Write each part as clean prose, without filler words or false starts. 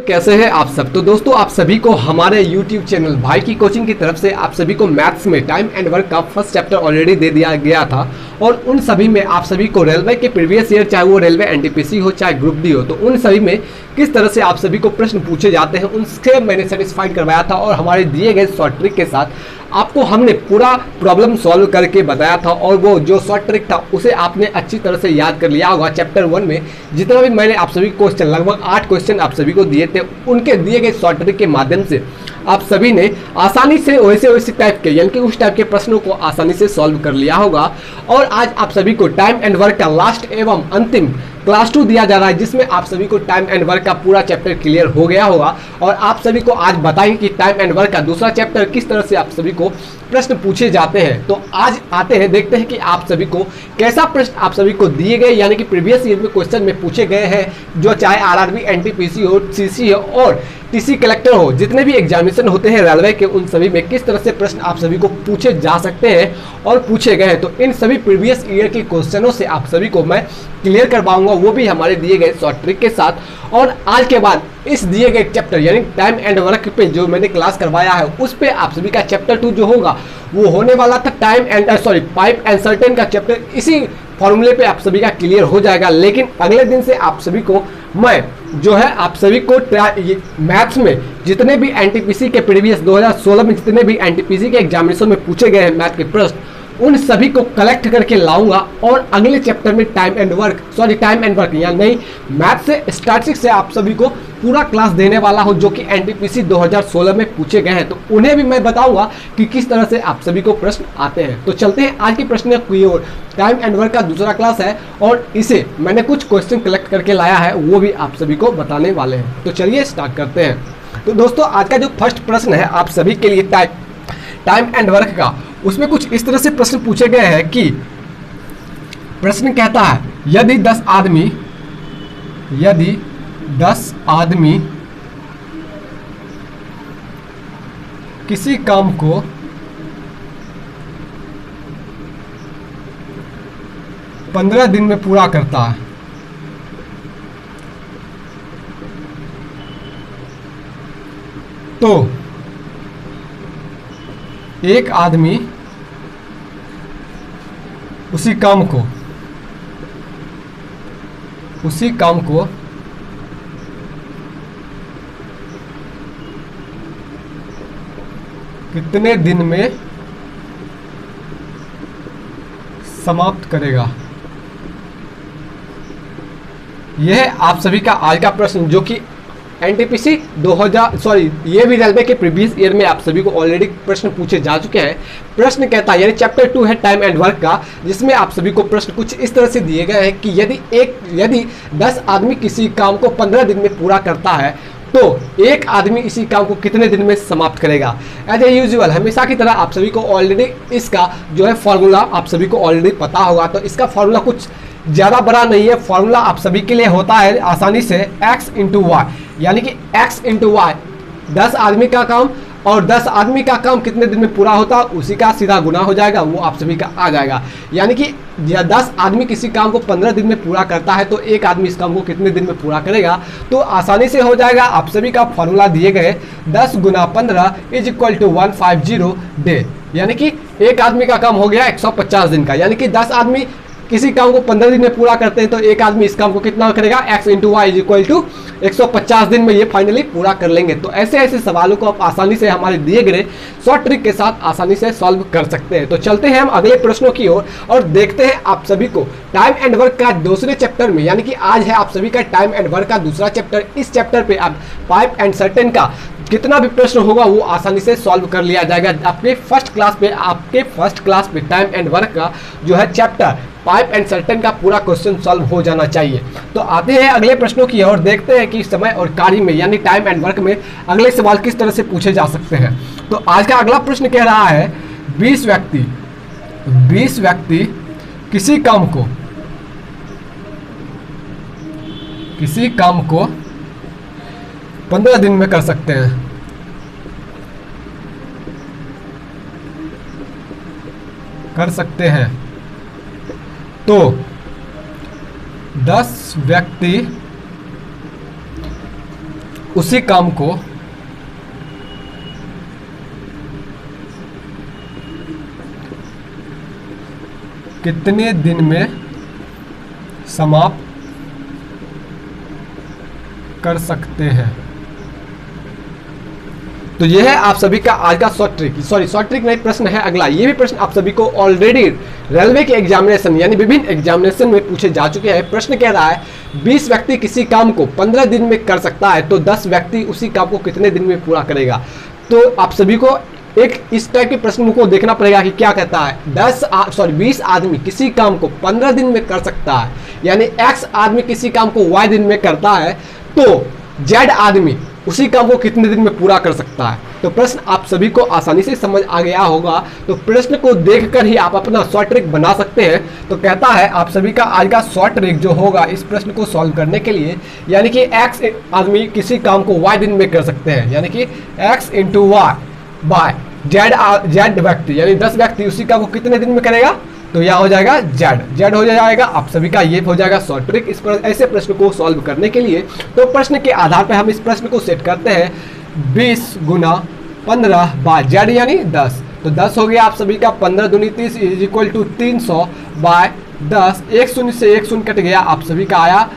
कैसे हैं आप सब। तो दोस्तों आप सभी को हमारे YouTube चैनल भाई की कोचिंग की तरफ से आप सभी को मैथ्स में टाइम एंड वर्क का फर्स्ट चैप्टर ऑलरेडी दे दिया गया था और उन सभी में आप सभी को रेलवे के प्रीवियस ईयर, चाहे वो रेलवे एनटीपीसी हो चाहे ग्रुप डी हो, तो उन सभी में किस तरह से आप सभी को प्रश्न पूछे जाते हैं उनसे मैंने सेटिस्फाइड करवाया था और हमारे दिए गए शॉर्ट ट्रिक के साथ आपको हमने पूरा प्रॉब्लम सॉल्व करके बताया था और वो जो शॉर्ट ट्रिक था उसे आपने अच्छी तरह से याद कर लिया होगा। चैप्टर 1 में जितना भी मैंने आप सभी क्वेश्चन, लगभग 8 क्वेश्चन आप सभी को दिए थे, उनके दिए गए शॉर्ट ट्रिक के माध्यम से आप सभी ने आसानी से वैसे टाइप के, यानी कि उस टाइप के प्रश्नों को आसानी से सॉल्व कर लिया होगा। और आज आप सभी को टाइम एंड वर्क का लास्ट एवं अंतिम क्लास 2 दिया जा रहा है, जिसमें आप सभी को टाइम एंड वर्क का पूरा चैप्टर क्लियर हो गया होगा और आप सभी को आज बताएंगे कि टाइम एंड वर्क का दूसरा चैप्टर किस तरह से आप सभी को प्रश्न पूछे जाते हैं। तो आज आते हैं, देखते हैं कि आप सभी को कैसा प्रश्न आप सभी को दिए गए, यानी कि प्रीवियस ईयर में क्वेश्चन में पूछे गए हैं, जो चाहे आरआरबी, एनटीपीसी हो, सीसी हो और टीसी कलेक्टर हो, जितने भी एग्जामिनेशन होते हैं रेलवे के, उन सभी में किस तरह से प्रश्न आप सभी को पूछे जा सकते हैं और पूछे गए हैं। तो इन सभी प्रीवियस ईयर के क्वेश्चनों से आप सभी को मैं क्लियर करवाऊंगा, वो भी हमारे दिए गए शॉर्ट ट्रिक के साथ। और आज के बाद इस दिए गए चैप्टर यानी टाइम एंड वर्क पे जो मैंने क्लास करवाया है उस पे आप सभी का चैप्टर 2 जो होगा वो होने वाला था पाइप एंड सर्टेन का चैप्टर, इसी फॉर्मूले पे आप सभी का क्लियर हो जाएगा। लेकिन अगले दिन से आप सभी को मैं जो है आप सभी को मैथ्स में जितने भी एनटीपीसी के प्रीवियस 2016 में जितने भी एनटीपीसी के एग्जामिनेशन में पूछे गए हैं मैथ के प्रश्न, उन सभी को कलेक्ट करके लाऊंगा और अगले चैप्टर में टाइम एंड वर्क या नहीं मैथ से स्टैटिस्टिक्स से आप सभी को पूरा क्लास देने वाला हूं, जो कि एनटीपीसी 2016 में पूछे गए हैं। तो उन्हें भी मैं बताऊंगा कि किस तरह से आप सभी को प्रश्न आते हैं। तो चलते हैं आज की प्रश्न की ओर। टाइम एंड वर्क का दूसरा क्लास है और इसे मैंने कुछ क्वेश्चन कलेक्ट करके लाया है, वो भी आप सभी को बताने वाले हैं। तो चलिए स्टार्ट करते हैं। तो दोस्तों आज का जो फर्स्ट प्रश्न है आप सभी के लिए टाइम एंड वर्क का, उसमें कुछ इस तरह से प्रश्न पूछे गए हैं कि प्रश्न कहता है यदि 10 आदमी किसी काम को 15 दिन में पूरा करता है तो एक आदमी उसी काम को कितने दिन में समाप्त करेगा। यह आप सभी का आज का प्रश्न, जो कि एनटीपीसी ये भी रेलवे के प्रीवियस ईयर में आप सभी को ऑलरेडी प्रश्न पूछे जा चुके हैं। प्रश्न कहता है, यानी चैप्टर 2 है टाइम एंड वर्क का, जिसमें आप सभी को प्रश्न कुछ इस तरह से दिए गए हैं कि यदि 10 आदमी किसी काम को 15 दिन में पूरा करता है तो एक आदमी इसी काम को कितने दिन में समाप्त करेगा। एज ए यूजुअल हमेशा की तरह आप सभी को ऑलरेडी इसका जो है फॉर्मूला आप सभी को ऑलरेडी पता होगा। तो इसका फॉर्मूला कुछ ज़्यादा बड़ा नहीं है, फॉर्मूला आप सभी के लिए होता है आसानी से x इंटू वाई, यानी कि x इंटू वाई 10 आदमी का काम और 10 आदमी का काम कितने दिन में पूरा होता है उसी का सीधा गुना हो जाएगा, वो आप सभी का आ जाएगा। यानी कि 10 आदमी किसी काम को 15 दिन में पूरा करता है तो एक आदमी इस काम को कितने दिन में पूरा करेगा, तो आसानी से हो जाएगा। आप सभी का फॉर्मूला दिए गए 10 गुना 15 इज इक्वल टू 150 डे, यानी कि एक आदमी का काम हो गया 150 दिन का। यानी कि 10 आदमी किसी काम को 15 दिन में पूरा करते हैं तो एक आदमी इस काम को कितना करेगा, x into Y is equal to 150 दिन में ये फाइनली पूरा कर लेंगे। तो ऐसे सवालों को आप आसानी से हमारे दिए गए शॉर्ट ट्रिक के साथ आसानी से सॉल्व कर सकते हैं। तो चलते हैं हम अगले प्रश्नों की ओर और देखते हैं आप सभी को टाइम एंड वर्क का दूसरे चैप्टर में, यानी कि आज है आप सभी का टाइम एंड वर्क का दूसरा चैप्टर। इस चैप्टर पे आप पाइप एंड सर्टेन का कितना भी प्रश्न होगा वो आसानी से सॉल्व कर लिया जाएगा। आपके फर्स्ट क्लास पे टाइम एंड वर्क का जो है चैप्टर पाइप एंड सर्टेन का पूरा क्वेश्चन सॉल्व हो जाना चाहिए। तो आते हैं अगले प्रश्नों की ओर, देखते हैं कि समय और कार्य में यानी टाइम एंड वर्क में अगले सवाल किस तरह से पूछे जा सकते हैं। तो आज का अगला प्रश्न कह रहा है 20 व्यक्ति किसी काम को 15 दिन में कर सकते हैं तो 10 व्यक्ति उसी काम को कितने दिन में समाप्त कर सकते हैं। तो यह है आप सभी का आज का शॉर्ट ट्रिक नहीं, प्रश्न है अगला। ये भी प्रश्न आप सभी को ऑलरेडी रेलवे के एग्जामिनेशन यानी विभिन्न एग्जामिनेशन में पूछे जा चुके हैं। प्रश्न कह रहा है 20 व्यक्ति किसी काम को 15 दिन में कर सकता है, तो 10 व्यक्ति उसी काम को कितने दिन में पूरा करेगा। तो आप सभी को एक इस टाइप के प्रश्न को देखना पड़ेगा कि क्या कहता है। 20 आदमी किसी काम को 15 दिन में कर सकता है, यानी X आदमी किसी काम को Y दिन में करता है, तो Z आदमी उसी काम को कितने दिन में पूरा कर सकता है। तो प्रश्न आप सभी को आसानी से समझ आ गया होगा। तो प्रश्न को देखकर ही आप अपना शॉर्ट ट्रिक बना सकते हैं। तो कहता है आप सभी का आज का शॉर्ट ट्रिक जो होगा इस प्रश्न को सॉल्व करने के लिए, यानी कि X आदमी किसी काम को Y दिन में कर सकते हैं, यानी कि X into Y by Z व्यक्ति, यानी 10 व्यक्ति उसी काम को कितने दिन में करेगा। तो यह हो जाएगा Z हो जाएगा। आप सभी का ये हो जाएगा शॉर्ट ट्रिक इस पर ऐसे प्रश्न को सॉल्व करने के लिए। तो प्रश्न के आधार पर हम इस प्रश्न को सेट करते हैं 20 गुना 15 बाय Z यानी 10। तो 10 हो गया आप सभी का 15 दूनी 30 इज इक्वल टू 300 बाय 10। एक शून्य से एक शून्य कट गया, आप सभी का आया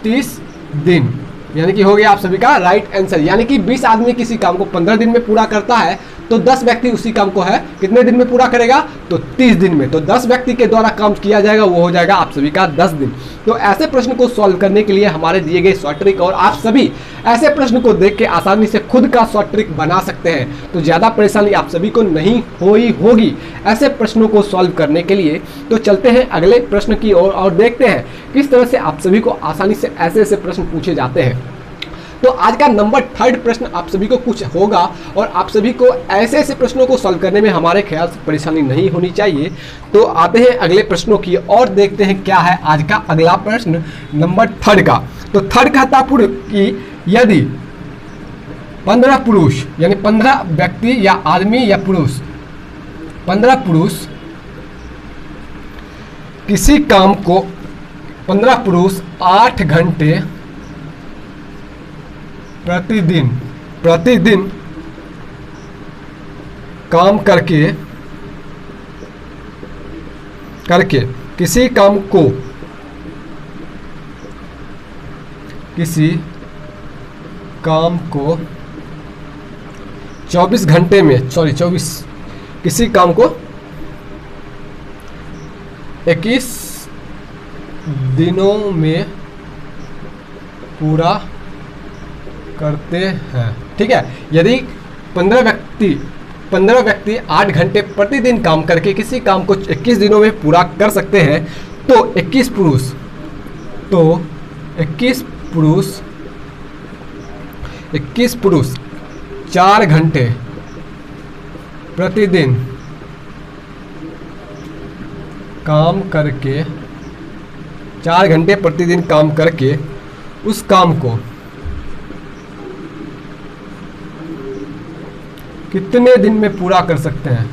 30 दिन, यानी कि हो गया आप सभी का राइट आंसर। यानी कि 20 आदमी किसी काम को 15 दिन में पूरा करता है, तो 10 व्यक्ति उसी काम को है कितने दिन में पूरा करेगा, तो 30 दिन में। तो 10 व्यक्ति के द्वारा काम किया जाएगा, वो हो जाएगा आप सभी का 10 दिन। तो ऐसे प्रश्न को सॉल्व करने के लिए हमारे दिए गए शॉर्ट ट्रिक, और आप सभी ऐसे प्रश्न को देख के आसानी से खुद का शॉर्ट ट्रिक बना सकते हैं। तो ज़्यादा परेशानी आप सभी को नहीं होगी ऐसे प्रश्नों को सॉल्व करने के लिए। तो चलते हैं अगले प्रश्न की ओर और देखते हैं किस तरह से आप सभी को आसानी से ऐसे प्रश्न पूछे जाते हैं। तो आज का नंबर 3 प्रश्न आप सभी को कुछ होगा, और आप सभी को ऐसे प्रश्नों को सॉल्व करने में हमारे ख्याल से परेशानी नहीं होनी चाहिए। तो आते हैं अगले प्रश्नों की और देखते हैं क्या है आज का अगला प्रश्न नंबर 3 का। तो 3 कहता कि यदि 15 पुरुष यानी 15 व्यक्ति या आदमी या पुरुष 15 पुरुष किसी काम को 15 पुरुष 8 घंटे प्रतिदिन काम करके किसी काम को 24 घंटे में किसी काम को 21 दिनों में पूरा करते हैं। ठीक है, यदि 15 व्यक्ति 8 घंटे प्रतिदिन काम करके किसी काम को 21 दिनों में पूरा कर सकते हैं, तो 21 पुरुष 4 घंटे प्रतिदिन काम करके उस काम को कितने दिन में पूरा कर सकते हैं।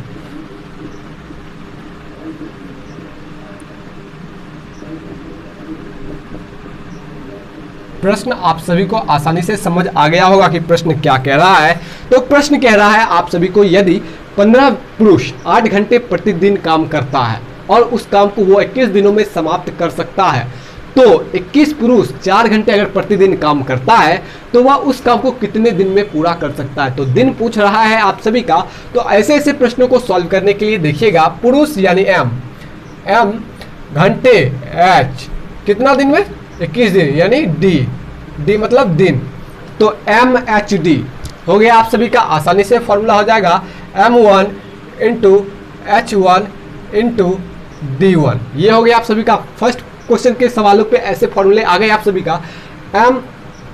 प्रश्न आप सभी को आसानी से समझ आ गया होगा कि प्रश्न क्या कह रहा है। तो प्रश्न कह रहा है आप सभी को यदि 15 पुरुष 8 घंटे प्रतिदिन काम करता है और उस काम को वो 21 दिनों में समाप्त कर सकता है, तो 21 पुरुष 4 घंटे अगर प्रतिदिन काम करता है तो वह उस काम को कितने दिन में पूरा कर सकता है। तो दिन पूछ रहा है आप सभी का। तो ऐसे प्रश्नों को सॉल्व करने के लिए देखिएगा, पुरुष यानी m घंटे h कितना दिन में 21 दिन यानी d मतलब दिन। तो MHD हो गया आप सभी का, आसानी से फॉर्मूला हो जाएगा M1 into H1 into D1। ये हो गया आप सभी का फर्स्ट क्वेश्चन के सवालों पे ऐसे फॉर्मूले आ गए आप सभी का। M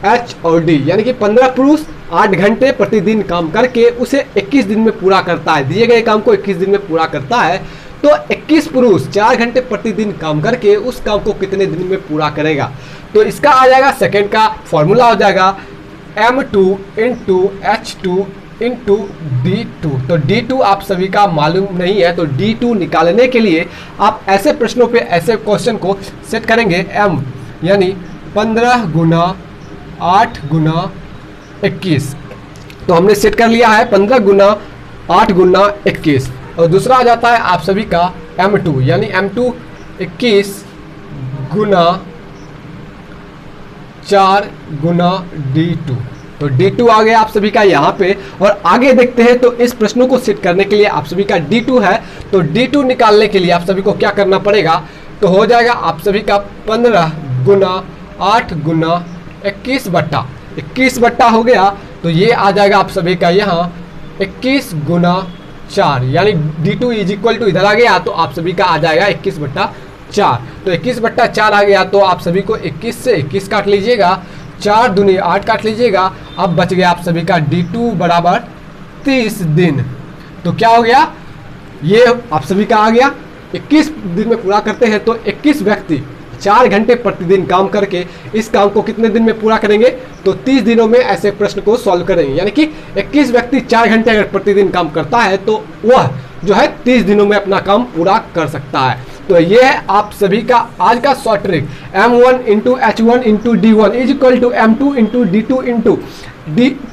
H और D यानी कि 15 पुरुष 8 घंटे प्रतिदिन काम करके उसे 21 दिन में पूरा करता है, दिए गए काम को 21 दिन में पूरा करता है, तो 21 पुरुष 4 घंटे प्रतिदिन काम करके उस काम को कितने दिन में पूरा करेगा। तो इसका आ जाएगा सेकेंड का फॉर्मूला हो जाएगा M2 into H2 into D2। तो D2 आप सभी का मालूम नहीं है, तो D2 निकालने के लिए आप ऐसे प्रश्नों पे ऐसे क्वेश्चन को सेट करेंगे। M यानी 15 गुना 8 गुना 21। तो हमने सेट कर लिया है 15 गुना 8 गुना 21। और दूसरा आ जाता है आप सभी का M2, यानी M2 21 गुना 4 गुना D2। तो D2 आ गया आप सभी का यहाँ पे। और आगे देखते हैं, तो इस प्रश्नों को सेट करने के लिए आप सभी का D2 है, तो D2 निकालने के लिए आप सभी को क्या करना पड़ेगा, तो हो जाएगा आप सभी का 15 गुना 8 गुना 21 बट्टा हो गया। तो ये आ जाएगा आप सभी का यहाँ 21 गुना 4, यानी D2 इज इक्वल टू इधर आ गया, तो आप सभी का आ जाएगा 21/4। तो 21/4 आ गया, तो आप सभी को 21 से 21 काट लीजिएगा, 4 दूनी 8 काट लीजिएगा। अब बच गया आप सभी का D2 बराबर 30 दिन। तो क्या हो गया, ये आप सभी का आ गया 21 दिन में पूरा करते हैं, तो 21 व्यक्ति 4 घंटे प्रतिदिन काम करके इस काम को कितने दिन में पूरा करेंगे, तो 30 दिनों में ऐसे प्रश्न को सॉल्व करेंगे। यानी कि 21 व्यक्ति 4 घंटे अगर प्रतिदिन काम करता है, तो वह जो है 30 दिनों में अपना काम पूरा कर सकता है। तो ये है आप सभी का आज का short trick, M1 into H1 into D1 is equal to M2 into D2 into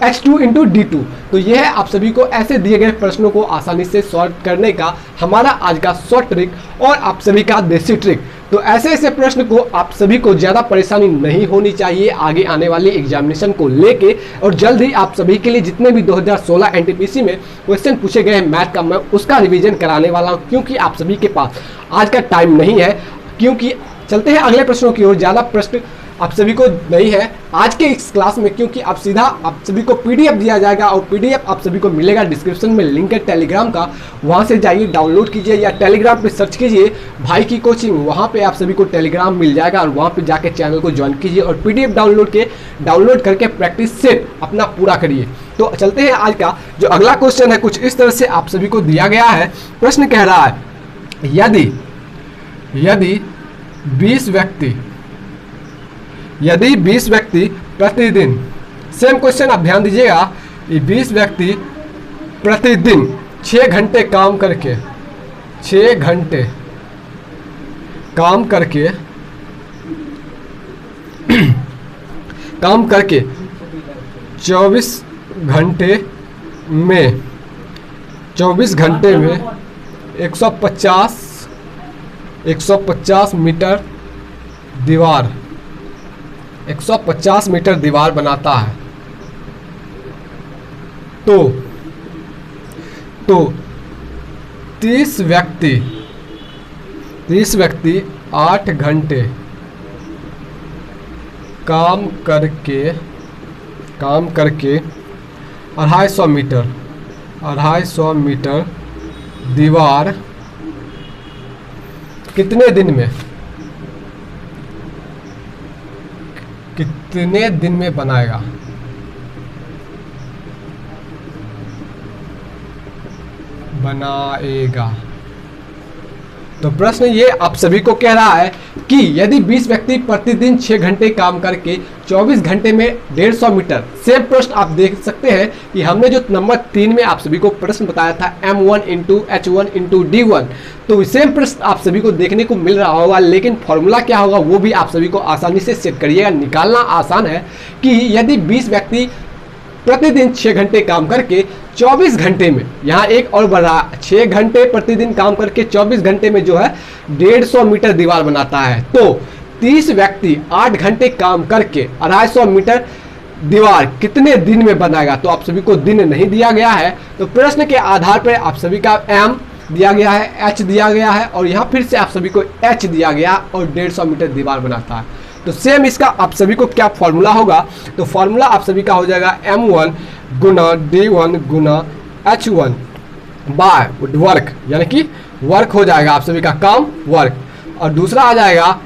H2 into D2। तो यह है आप सभी को ऐसे दिए गए प्रश्नों को आसानी से सॉल्व करने का हमारा आज का शॉर्ट ट्रिक और आप सभी का देसी ट्रिक। तो ऐसे ऐसे प्रश्न को आप सभी को ज़्यादा परेशानी नहीं होनी चाहिए आगे आने वाले एग्जामिनेशन को लेके। और जल्द ही आप सभी के लिए जितने भी 2016 NTPC में क्वेश्चन पूछे गए हैं मैथ का, मैं उसका रिवीजन कराने वाला हूँ, क्योंकि आप सभी के पास आज का टाइम नहीं है। क्योंकि चलते हैं अगले प्रश्नों की ओर, ज़्यादा प्रश्न आप सभी को नहीं है आज के इस क्लास में, क्योंकि आप सीधा आप सभी को PDF दिया जाएगा और PDF आप सभी को मिलेगा डिस्क्रिप्शन में, लिंक है टेलीग्राम का, वहां से जाइए डाउनलोड कीजिए, या टेलीग्राम पे सर्च कीजिए भाई की कोचिंग, वहां पे आप सभी को टेलीग्राम मिल जाएगा और वहां पे जाके चैनल को ज्वाइन कीजिए और PDF डाउनलोड करके प्रैक्टिस सेट अपना पूरा करिए। तो चलते हैं आज का जो अगला क्वेश्चन है, कुछ इस तरह से आप सभी को दिया गया है। प्रश्न कह रहा है, यदि 20 व्यक्ति प्रतिदिन, सेम क्वेश्चन आप ध्यान दीजिएगा, 20 व्यक्ति प्रतिदिन 6 घंटे काम करके 24 घंटे में 150 मीटर दीवार बनाता है, तो 30 व्यक्ति 8 घंटे काम करके 250 मीटर दीवार कितने दिन में बनाएगा। तो प्रश्न ये आप सभी को कह रहा है कि यदि 20 व्यक्ति प्रतिदिन 6 घंटे काम करके 24 घंटे में 150 मीटर, सेम प्रश्न आप देख सकते हैं कि हमने जो नंबर 3 में आप सभी को प्रश्न बताया था M1 into H1 into D1, तो सेम प्रश्न आप सभी को देखने को मिल रहा होगा, लेकिन फॉर्मूला क्या होगा वो भी आप सभी को आसानी से सेट करिएगा। निकालना आसान है कि यदि 20 व्यक्ति प्रतिदिन 6 घंटे काम करके 24 घंटे में, यहाँ एक और बढ़ा, 6 घंटे प्रतिदिन काम करके 24 घंटे में जो है 150 मीटर दीवार बनाता है, तो 30 व्यक्ति 8 घंटे काम करके 250 मीटर दीवार कितने दिन में बनाएगा। तो आप सभी को दिन नहीं दिया गया है, तो प्रश्न के आधार पर आप सभी का M दिया गया है, H दिया गया है और यहाँ फिर से आप सभी को H दिया गया और 150 मीटर दीवार बनाता है। तो सेम इसका आप सभी को क्या फॉर्मूला होगा, तो फॉर्मूला आप सभी का हो जाएगा M1 Guna D1 Guna H1 by work, यानी कि वर्क हो जाएगा आप सभी का काम वर्क, और दूसरा आ जाएगा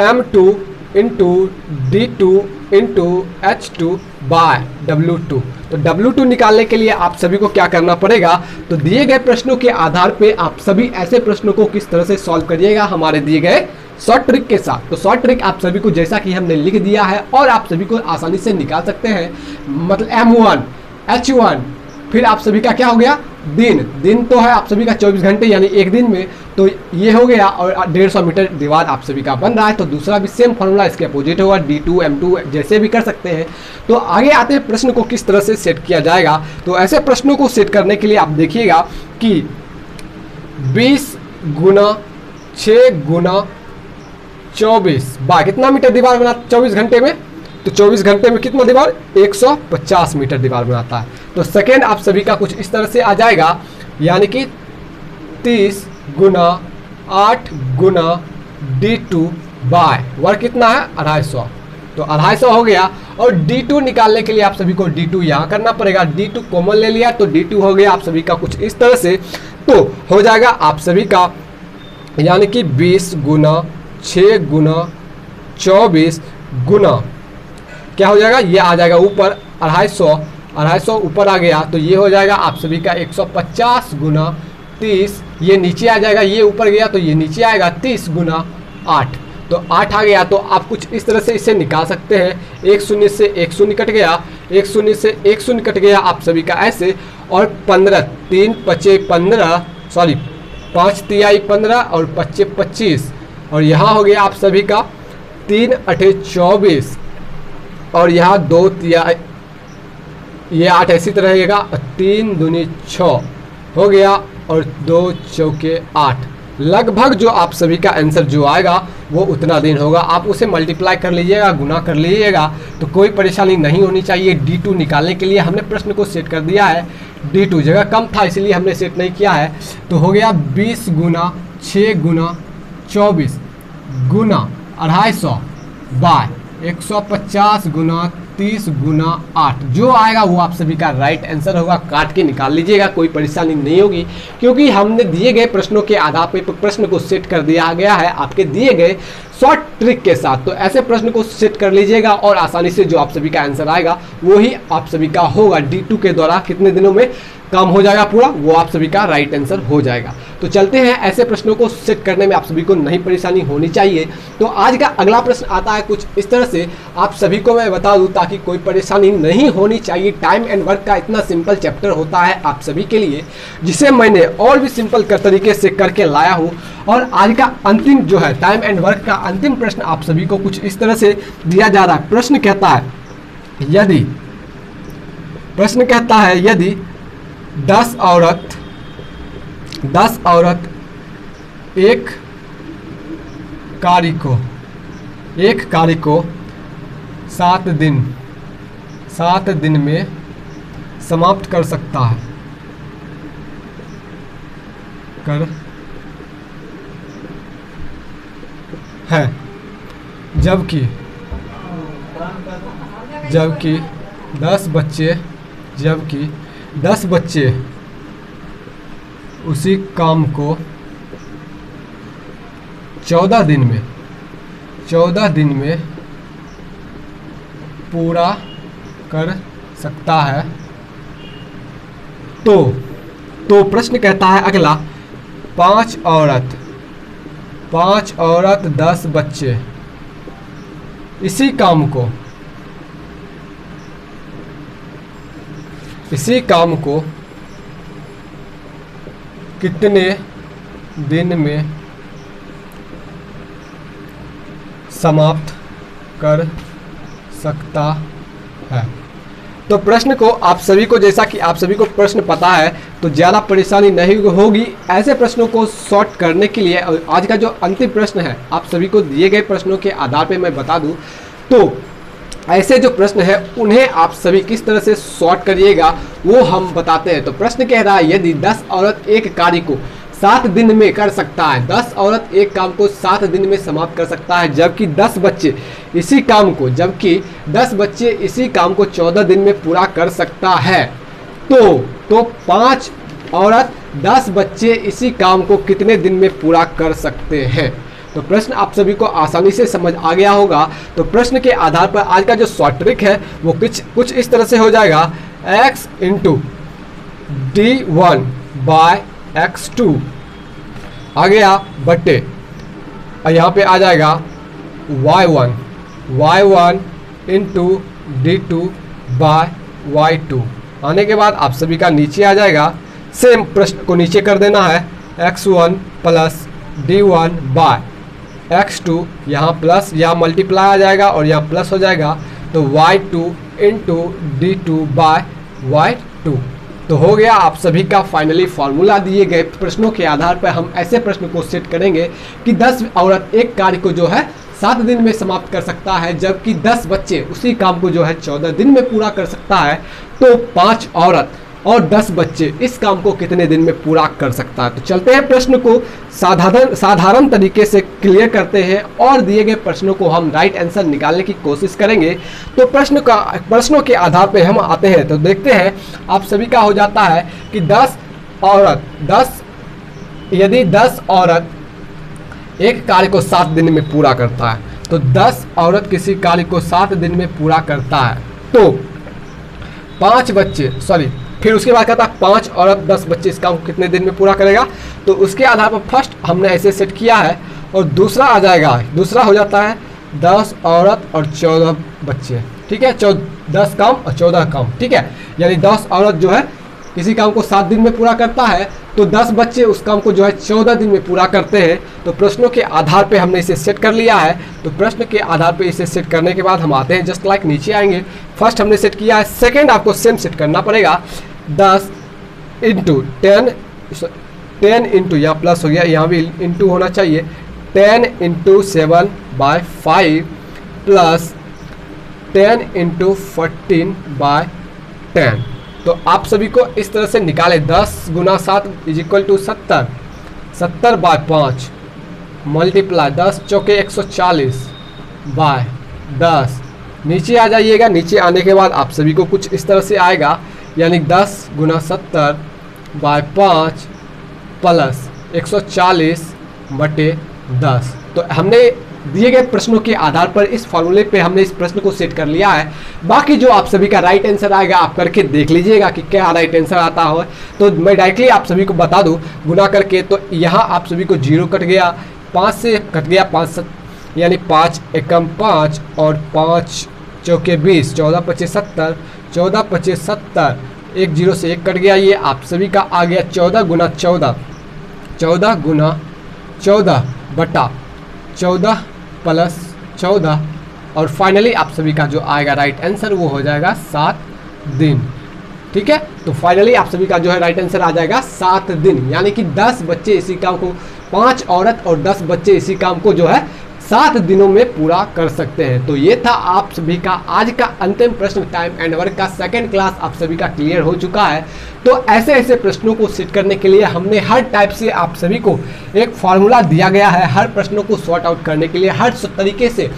M2 into D2 into H2 bye W2। तो W2 निकालने के लिए आप सभी को क्या करना पड़ेगा, तो दिए गए प्रश्नों के आधार पे आप सभी ऐसे प्रश्नों को किस तरह से सॉल्व करिएगा हमारे दिए गए शॉर्ट ट्रिक के साथ। तो शॉर्ट ट्रिक आप सभी को जैसा कि हमने लिख दिया है और आप सभी को आसानी से निकाल सकते हैं, मतलब M1 H1 फिर आप सभी का क्या हो गया दिन तो है आप सभी का 24 घंटे यानी एक दिन में, तो ये हो गया और 150 मीटर दीवार आप सभी का बन रहा है। तो दूसरा भी सेम फॉर्मूला इसके अपोजिट होगा, D2 M2 जैसे भी कर सकते हैं। तो आगे आते हैं प्रश्न को किस तरह से सेट किया जाएगा। तो ऐसे प्रश्नों को सेट करने के लिए आप देखिएगा कि 20 गुना 6 गुना 24 बाय कितना मीटर दीवार बना 24 घंटे में, तो 24 घंटे में कितना दीवार 150 मीटर दीवार बनाता है। तो सेकेंड आप सभी का कुछ इस तरह से आ जाएगा, यानी कि 30 गुना 8 गुना D2 बाय वर्ग कितना है 250, तो 250 हो गया। और D2 निकालने के लिए आप सभी को D2 यहाँ करना पड़ेगा, D2 कॉमन ले लिया तो D2 हो गया आप सभी का कुछ इस तरह से। तो हो जाएगा आप सभी का यानी कि 20 गुना 6 गुना 24 गुना क्या हो जाएगा, ये आ जाएगा ऊपर 250 ऊपर आ गया, तो ये हो जाएगा आप सभी का 150 गुना 30, ये नीचे आ जाएगा, ये ऊपर गया तो ये नीचे आएगा 30 गुना 8, तो 8 आ गया। तो आप कुछ इस तरह से इसे निकाल सकते हैं, एक शून्य से एक शून्य कट गया, एक शून्य से एक शून्य कट गया आप सभी का ऐसे, और 15 3 पचे 15 सॉरी 5 तिहाई 15 और 5 25, और यहाँ हो गया आप सभी का 3 अठे 24 और यहाँ 2 तिहाई, ये 8 ऐसी तरह रहेगा, 3 दूनी 6 हो गया और 2 चौके 8। लगभग जो आप सभी का आंसर जो आएगा वो उतना दिन होगा, आप उसे मल्टीप्लाई कर लीजिएगा, गुना कर लीजिएगा, तो कोई परेशानी नहीं होनी चाहिए। D2 निकालने के लिए हमने प्रश्न को सेट कर दिया है, D2 जगह कम था इसलिए हमने सेट नहीं किया है। तो हो गया 20 गुना 6 गुना 24 गुना 250 बाय 150 गुना 30 गुना 8, जो आएगा वो आप सभी का राइट आंसर होगा। काट के निकाल लीजिएगा, कोई परेशानी नहीं होगी, क्योंकि हमने दिए गए प्रश्नों के आधार पर प्रश्न को सेट कर दिया गया है आपके दिए गए शॉर्ट ट्रिक के साथ। तो ऐसे प्रश्न को सेट कर लीजिएगा और आसानी से जो आप सभी का आंसर आएगा वो ही आप सभी का होगा। D2 के द्वारा कितने दिनों में काम हो जाएगा पूरा, वो आप सभी का राइट आंसर हो जाएगा। तो चलते हैं, ऐसे प्रश्नों को सेट करने में आप सभी को नहीं परेशानी होनी चाहिए। तो आज का अगला प्रश्न आता है कुछ इस तरह से, आप सभी को मैं बता दूं ताकि कोई परेशानी नहीं होनी चाहिए। टाइम एंड वर्क का इतना सिंपल चैप्टर होता है आप सभी के लिए, जिसे मैंने और भी सिंपल तरीके से करके लाया हूँ। और आज का अंतिम जो है टाइम एंड वर्क का अंतिम प्रश्न आप सभी को कुछ इस तरह से दिया जा रहा है। प्रश्न कहता है यदि 10 औरत एक कार्य को 7 दिन में समाप्त कर सकता है जबकि 10 बच्चे उसी काम को 14 दिन में पूरा कर सकता है, तो प्रश्न कहता है अगला, 5 औरत 10 बच्चे इसी काम को कितने दिन में समाप्त कर सकता है। तो प्रश्न को आप सभी को, जैसा कि आप सभी को प्रश्न पता है तो ज़्यादा परेशानी नहीं होगी ऐसे प्रश्नों को सॉर्ट करने के लिए। आज का जो अंतिम प्रश्न है आप सभी को दिए गए प्रश्नों के आधार पे मैं बता दूं, तो ऐसे जो प्रश्न है उन्हें आप सभी किस तरह से सॉर्ट करिएगा वो हम बताते हैं। तो प्रश्न कह रहा है यदि 10 औरत एक कार्य को 7 दिन में कर सकता है, 10 औरत एक काम को 7 दिन में समाप्त कर सकता है, जबकि 10 बच्चे इसी काम को 14 दिन में पूरा कर सकता है, तो 5 औरत 10 बच्चे इसी काम को कितने दिन में पूरा कर सकते हैं। तो प्रश्न आप सभी को आसानी से समझ आ गया होगा। तो प्रश्न के आधार पर आज का जो शॉर्ट ट्रिक है वो कुछ इस तरह से हो जाएगा, x into D1 bye x2 आ गया बट्टे, और यहाँ पे आ जाएगा y1 into D2 bye y2 आने के बाद आप सभी का नीचे आ जाएगा सेम प्रश्न को नीचे कर देना है, x1 plus d1 bye x2, यहाँ प्लस यहाँ मल्टीप्लाई आ जाएगा और यहाँ प्लस हो जाएगा, तो y2 into d2 bye y2। तो हो गया आप सभी का फाइनली फॉर्मूला। दिए गए प्रश्नों के आधार पर हम ऐसे प्रश्न को सेट करेंगे कि 10 औरत एक कार्य को जो है 7 दिन में समाप्त कर सकता है, जबकि 10 बच्चे उसी काम को जो है 14 दिन में पूरा कर सकता है। तो 5 औरत और 10 बच्चे इस काम को कितने दिन में पूरा कर सकता है। तो चलते हैं प्रश्न को साधारण तरीके से क्लियर करते हैं और दिए गए प्रश्नों को हम राइट आंसर निकालने की कोशिश करेंगे। तो प्रश्नों के आधार पर हम आते हैं, तो देखते हैं आप सभी का हो जाता है कि 10 औरत एक कार्य को 7 दिन में पूरा करता है, तो 10 औरत किसी कार्य को 7 दिन में पूरा करता है, तो 5 बच्चे फिर उसके बाद कहता है 5 औरत 10 बच्चे इस काम को कितने दिन में पूरा करेगा। तो उसके आधार पर फर्स्ट हमने ऐसे सेट किया है, और दूसरा आ जाएगा, दूसरा हो जाता है 10 औरत और 14 बच्चे, ठीक है, 10 काम और 14 काम, ठीक है, यानी 10 औरत जो है किसी काम को 7 दिन में पूरा करता है, तो 10 बच्चे उस काम को जो है 14 दिन में पूरा करते हैं। तो प्रश्नों के आधार पे हमने इसे सेट कर लिया है। तो प्रश्न के आधार पे इसे सेट करने के बाद हम आते हैं जस्ट लाइक नीचे आएंगे। फर्स्ट हमने सेट किया है, सेकेंड आपको सेम सेट करना पड़ेगा, 10 इंटू 10 इंटू, यहाँ प्लस हो गया, यहाँ भी इंटू होना चाहिए, 10 into 7 by 5 plus 10 into 14 by 10। तो आप सभी को इस तरह से निकाले, 10 गुना 7 is equal to 70, 70 by 5 multiply 10 चौके 140 बाय 10। नीचे आ जाइएगा, नीचे आने के बाद आप सभी को कुछ इस तरह से आएगा, यानी 10 गुना 70 बाय 5 प्लस 140 बटे 10। तो हमने दिए गए प्रश्नों के आधार पर इस फॉर्मूले पे हमने इस प्रश्न को सेट कर लिया है। बाकी जो आप सभी का राइट आंसर आएगा आप करके देख लीजिएगा कि क्या राइट आंसर आता हो। तो मैं डायरेक्टली आप सभी को बता दूं गुना करके, तो यहाँ आप सभी को 0 कट गया, 5 से कट गया 5, यानी 5 एकम 5 और 5 चौके 20, 14 पच्चीस 70, 14 पच्चीस 70, 1 0 से 1 कट गया, ये आप सभी का आ गया 14 गुना 14, 14 गुना 14 बटा 14 प्लस 14, और फाइनली आप सभी का जो आएगा राइट आंसर वो हो जाएगा 7 दिन, ठीक है। तो फाइनली आप सभी का जो है राइट आंसर आ जाएगा 7 दिन, यानी कि 10 बच्चे इसी काम को, 5 औरत और 10 बच्चे इसी काम को जो है 7 दिनों में पूरा कर सकते हैं। तो ये था आप सभी का आज का अंतिम प्रश्न टाइम एंड वर्क का सेकंड क्लास आप सभी का क्लियर हो चुका है। तो ऐसे ऐसे प्रश्नों को सेट करने के लिए हमने हर टाइप से आप सभी को एक फार्मूला दिया गया है, हर प्रश्नों को सॉर्ट आउट करने के लिए हर तरीके से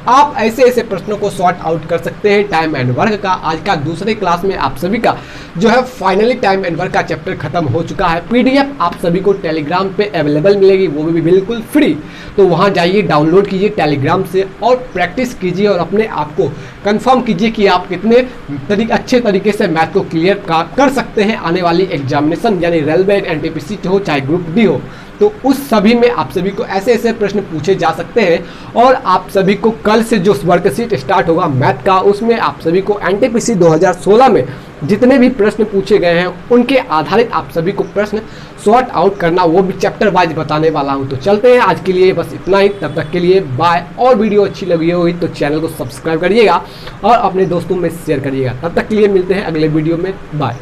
आप ऐसे ऐसे प्रश्नों को सॉर्ट आउट कर सकते हैं। टाइम एंड वर्क का आज का दूसरे क्लास में आप सभी का जो है फाइनली टाइम एंड वर्क का चैप्टर खत्म हो चुका है। पीडीएफ आप सभी को टेलीग्राम पे अवेलेबल मिलेगी, वो भी बिल्कुल फ्री। तो वहां जाइए, डाउनलोड कीजिए टेलीग्राम से और प्रैक्टिस कीजिए और अपने आप को कंफर्म कीजिए कि आप कितने अच्छे तरीके से मैथ को क्लियर कर सकते हैं आने वाली एग्जामिनेशन, यानी रेलवे एनटीपीसी हो चाहे ग्रुप डी हो। तो उस सभी में आप सभी को ऐसे ऐसे प्रश्न पूछे जा सकते हैं। और आप सभी को कल से जो वर्कशीट स्टार्ट होगा मैथ का, उसमें आप सभी को एनटीपीसी 2016 में जितने भी प्रश्न पूछे गए हैं उनके आधारित आप सभी को प्रश्न सॉर्ट आउट करना, वो भी चैप्टर वाइज बताने वाला हूं। तो चलते हैं, आज के लिए बस इतना ही, तब तक के लिए बाय। और वीडियो अच्छी लगी हुई तो चैनल को सब्सक्राइब करिएगा और अपने दोस्तों में शेयर करिएगा। तब तक के लिए मिलते हैं अगले वीडियो में, बाय।